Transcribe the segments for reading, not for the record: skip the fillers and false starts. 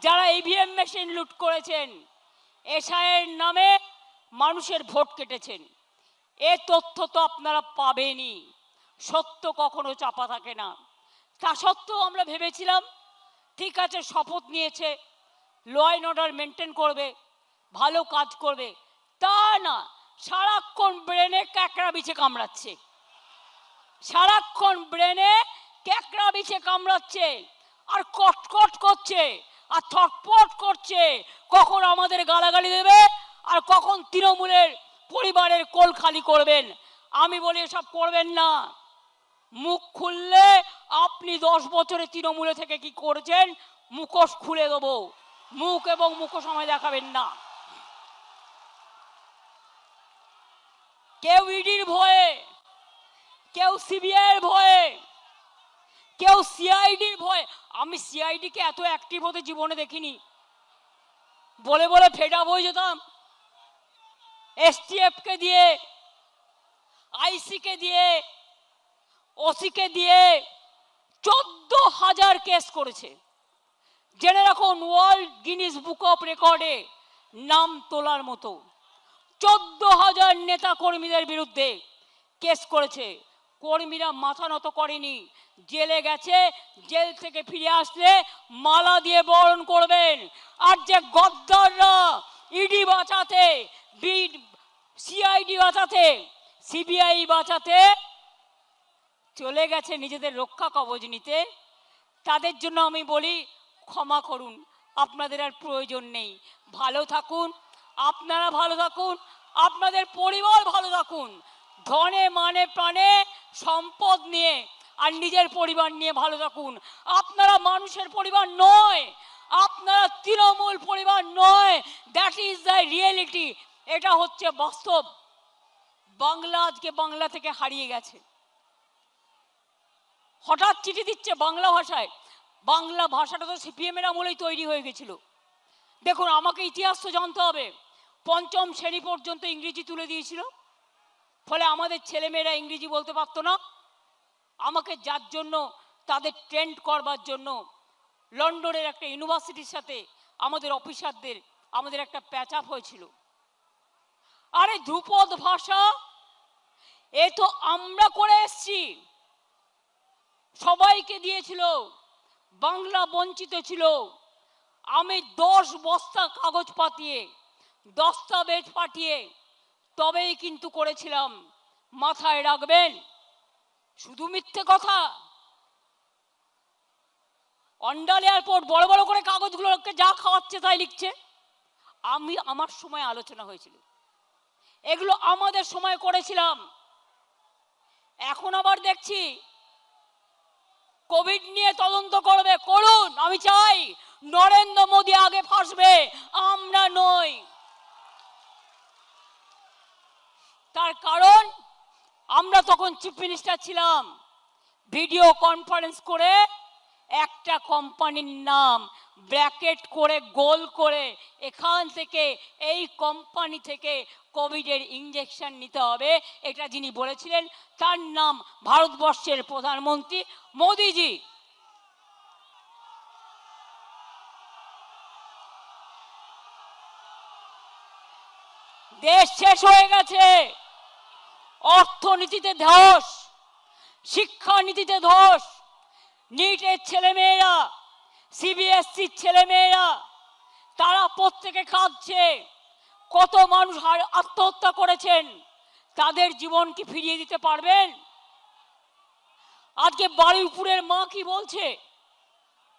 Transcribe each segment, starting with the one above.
যারা EVM machine লুট করেছেন, এসআইয়ের নামে মানুষের ভোট কেটেছেন, এ তথ্য তো আপনারা পাবেনই। সত্য কখনো চাপা থাকে না। তা সত্ত্বেও আমরা ভেবেছিলাম ঠিক আছে, শপথ নিয়েছে, ল অ্যান্ড অর্ডার মেনটেন করবে, ভালো কাজ করবে। তা না, সারাক্ষণ ব্রেনে ক্যাকড়া বিছে কামড়াচ্ছে, সারাক্ষণ ব্রেনে ক্যাকড়া বিছে কামড়াচ্ছে, আর কটকট করছে, আর থটপট করছে, কখন আমাদের গালাগালি দেবে আর কখন তৃণমূলের পরিবারের কোল খালি করবেন। আমি বলি এসব করবেন না। মুখ খুললে আপনি 10 বছরে তৃণমূলে থেকে কি করেছেন মুখোশ খুলে দেবো। মুখ এবং মুখোশ আমায় দেখাবেন না। কেউ ইডির ভয়ে, কেউ সিবিআইয়ের ভয়ে, কেউ সিআইডির ভয়ে। আমি সিআইডিকে এত অ্যাক্টিভ হতে জীবনে দেখিনি। বলে বলে ফেড আপ হয়ে যেতাম। এসটিএফকে দিয়ে, আইসিকে দিয়ে, ওসিকে দিয়ে 14,000 কেস করেছে। জেনে রাখুন, ওয়ার্ল্ড গিনিস বুক অফ রেকর্ডে নাম তোলার মতো 14,000 নেতা কর্মীদের বিরুদ্ধে কেস করেছে। কর্মীরা মাথা নত করেনি, জেলে গেছে। জেল থেকে ফিরে আসলে মালা দিয়ে বরণ করবেন। আর যে গদ্দাররা ইডি বাঁচাতে, সিআইডি বাঁচাতে, সিবিআই বাঁচাতে চলে গেছে নিজেদের রক্ষা কবচ নিতে, তাদের জন্য আমি বলি ক্ষমা করুন, আপনাদের আর প্রয়োজন নেই। ভালো থাকুন, আপনারা ভালো থাকুন, আপনাদের পরিবার ভালো থাকুন। ধনে মানে প্রাণে সম্পদ নিয়ে আর নিজের পরিবার নিয়ে ভালো থাকুন। আপনারা মানুষের পরিবার নয়, আপনারা তৃণমূল পরিবার নয়। That is the reality. এটা হচ্ছে বাস্তব। বাংলা আজকে বাংলা থেকে হারিয়ে গেছে। হঠাৎ চিঠি দিচ্ছে বাংলা ভাষায়। বাংলা ভাষাটা তো সিপিএমের আমলেই তৈরি হয়ে গেছিল। দেখুন, আমাকে ইতিহাস তো জানতে হবে। 5ম শ্রেণী পর্যন্ত ইংরেজি তুলে দিয়েছিল, ফলে আমাদের ছেলেমেয়েরা ইংরেজি বলতে পারতো না। আমাকে যার জন্য, তাদের ট্রেন্ড করবার জন্য লন্ডনের একটা ইউনিভার্সিটির সাথে আমাদের অফিসারদের আমাদের একটা প্যাচ আপ হয়েছিল। আরে ধ্রুপদ ভাষা এ তো আমরা করে এসছি, সবাইকে দিয়েছিল। বাংলা বঞ্চিত ছিল। আমি 10 বস্তা কাগজ পাঠিয়ে, দস্তাবেজ পাঠিয়ে তবেই কিন্তু করেছিলাম। মাথায় রাখবেন, শুধু মিথ্যে কথা। অন্ডাল এয়ারপোর্ট বড় বড় করে কাগজগুলোকে যা খাওয়াচ্ছে তাই লিখছে। আমার সময় আলোচনা হয়েছিল, এগুলো আমাদের সময় করেছিলাম। এখন আবার দেখছি কোভিড নিয়ে তদন্ত করবে, করুন। আমি চাই নরেন্দ্র মোদী আগে ফাঁসবে, আমরা নই। তার কারণ আমরা তখন চিফ মিনিস্টার ছিলাম। ভিডিও কনফারেন্স করে একটা কোম্পানির নাম ব্র্যাকেট করে গোল করে এখান থেকে, এই কোম্পানি থেকে কোভিডের ইঞ্জেকশন নিতে হবে, এটা যিনি বলেছিলেন তার নাম ভারতবর্ষের প্রধানমন্ত্রী মোদিজি। দেশ শেষ হয়ে গেছে। অর্থনীতিতে ধস, শিক্ষানীতিতে ধস। নিটের ছেলেমেয়েরা, সিবিএসসির ছেলেমেয়েরা, তারা প্রত্যেকে কাঁদছে। কত মানুষ আত্মহত্যা করেছেন, তাদের জীবন কি ফিরিয়ে দিতে পারবেন? আজকে বারুইপুরের মা কি বলছে?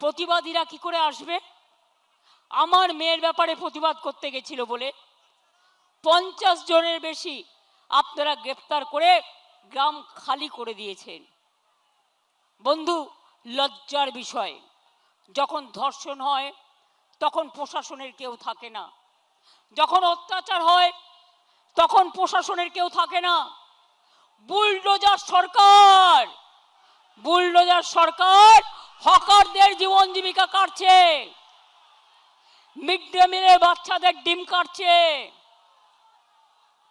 প্রতিবাদীরা কি করে আসবে? আমার মেয়ের ব্যাপারে প্রতিবাদ করতে গেছিল বলে 50 জনের বেশি আপনারা গ্রেফতার করে গ্রাম খালি করে দিয়েছেন। বন্ধু, লজ্জার বিষয়। যখন ধর্ষণ হয় তখন প্রশাসনের কেউ থাকে না, যখন অত্যাচার হয় তখন প্রশাসনের কেউ থাকে না। বুলডোজার সরকার, বুলডোজার সরকার হকারদের জীবন জীবিকা কাটছে, মিড ডে মিলের বাচ্চাদের ডিম কাটছে,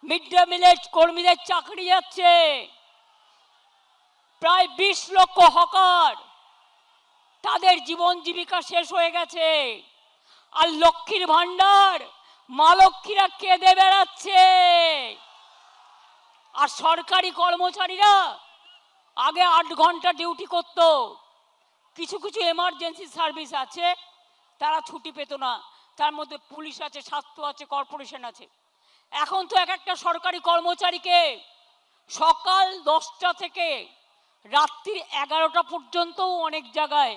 মিড ডে মিলের কর্মীদের চাকরি যাচ্ছে। প্রায় 20 লক্ষ হকার, তাদের জীবন জীবিকা শেষ হয়ে গেছে। আর লক্ষ্মীর ভান্ডার মা লক্ষ্মীরা কেঁদে বেড়াচ্ছে। আর সরকারি কর্মচারীরা আগে 8 ঘন্টা ডিউটি করত, কিছু কিছু এমার্জেন্সি সার্ভিস আছে তারা ছুটি পেত না, তার মধ্যে পুলিশ আছে, স্বাস্থ্য আছে, কর্পোরেশন আছে। এখন তো এক একটা সরকারি কর্মচারীকে সকাল 10টা থেকে রাত্রি 11টা পর্যন্ত অনেক জায়গায়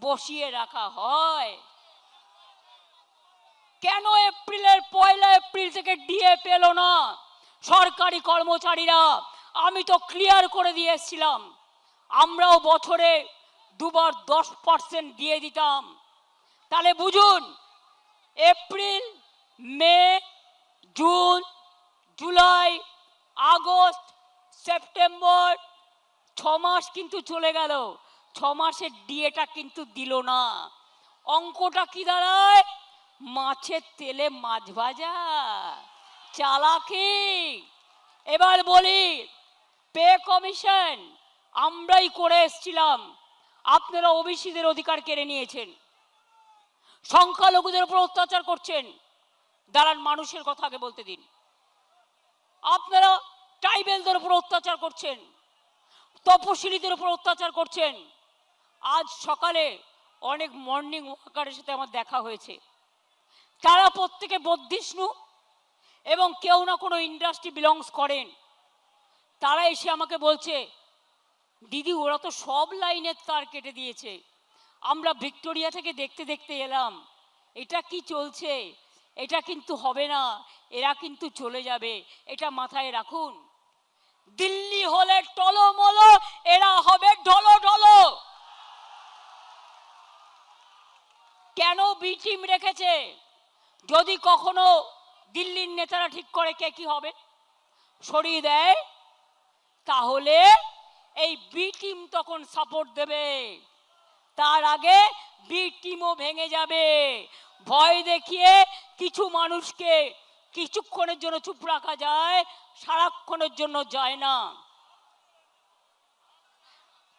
বসিয়ে রাখা হয়। কেন এপ্রিলের 1 এপ্রিল থেকে ডিএ পেল না সরকারি কর্মচারীরা? আমি তো ক্লিয়ার করে দিয়ে এসেছিলাম, আমরাও বছরে 2 বার 10% দিয়ে দিতাম। তাহলে বুঝুন, এপ্রিল, মে, জুন, জুলাই, আগস্ট, সেপ্টেম্বর 6 মাস কিন্তু চলে গেল, 6 মাসের ডিএটা কিন্তু দিল না। অঙ্কটা কি দাঁড়ায়? মাছের তেলে মাছ ভাজা, চালাকি। এবার বলি, পে কমিশন আমরাই করে এসেছিলাম, আপনারা ওবিসিদের অধিকার কেড়ে নিয়েছেন, সংখ্যালঘুদের উপর অত্যাচার করছেন। দাঁড়ান, মানুষের কথা আগে বলতে দিন। আপনারা ট্রাইবেলদের উপর অত্যাচার করছেন, তপশিলীদের উপর অত্যাচার করছেন। আজ সকালে অনেক মর্নিং ওয়াকারের সাথে আমার দেখা হয়েছে, তারা প্রত্যেকে বদ্ধিষ্ণু এবং কেউ না কোনো ইন্ডাস্ট্রি বিলংস করেন। তারা এসে আমাকে বলছে, দিদি ওরা তো সব লাইনের তার কেটে দিয়েছে, আমরা ভিক্টোরিয়া থেকে দেখতে দেখতে এলাম, এটা কি চলছে? এটা কিন্তু হবে না, এরা কিন্তু চলে যাবে, এটা মাথায় রাখুন। দিল্লি হলে টলমলো, এরা হবে ঢলো ঢলো। কেন বি টিম রেখেছে? যদি কখনো দিল্লির নেতারা ঠিক করে কে কি হবে সরিয়ে দেয়, তাহলে এই বি টিম তখন সাপোর্ট দেবে, তার আগে বি টিমও ভেঙে যাবে। ভয় দেখিয়ে কিছু মানুষকে কিছুক্ষণের জন্য চুপ রাখা যায়, সারাক্ষণের জন্য যায় না।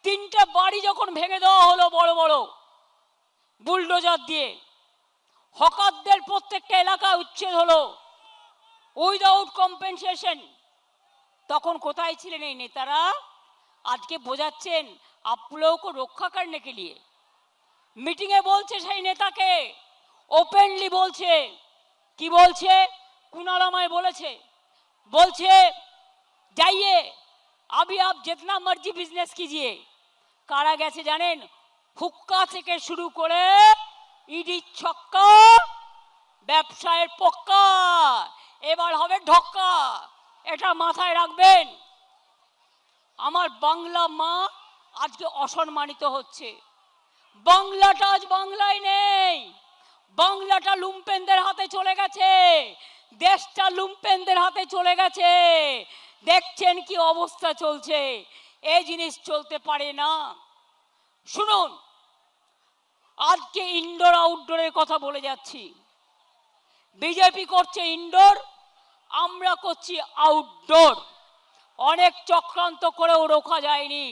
3টে বাড়ি যখন ভেঙে দেওয়া হলো বড় বড় বুলডোজার দিয়ে, হকারদের প্রত্যেকটা এলাকায় উচ্ছেদ হলো উইদাউট কম্পেনসেশন, তখন কোথায় ছিলেন এই নেতারা? আজকে বোঝাচ্ছেন आप लोगों को रक्षा करने के लिए। মিটিংয়ে বলছে সেই নেতাকে, ওপেনলি বলছে, কি বলছে? কুণাল আমায় বলেছে, বলছে जाइए अभी आप जितना मर्जी बिजनेस कीजिए। কারা গেছে জানেন? হুক্কা থেকে শুরু করে ইডি ছক্কা, ব্যবসায়ের পক্কা, এবার হবে ঢক্কা, এটা মাথায় রাখবেন। আমার বাংলা মা আজকে অসম্মানিত হচ্ছে। বাংলাটা আজ বাংলায় নেই, বাংলাটা লুম্পেনদের হাতে চলে গেছে, দেশটা লুম্পেনদের হাতে চলে গেছে। দেখছেন কি অবস্থা চলছে, এই জিনিস চলতে পারে না। শুনুন, আজকে ইনডোর আউটডোরের কথা বলে যাচ্ছি। বিজেপি করছে ইনডোর, আমরা করছি আউটডোর। অনেক চক্রান্ত করেও রোখা যায়নি,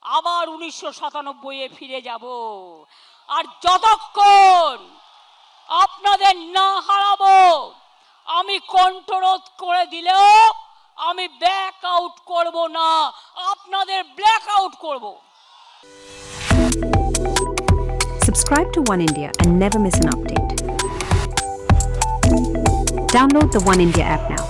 আবার 1997-এ ফিরে যাব। আর যতক্ষণ আপনাদের না হারাবো, আমি কণ্ঠরোধ করে দিলেও আমি ব্যাক আউট করব না, আপনাদের ব্ল্যাক আউট করব। Subscribe to One India and never miss an update. Download the One India app now.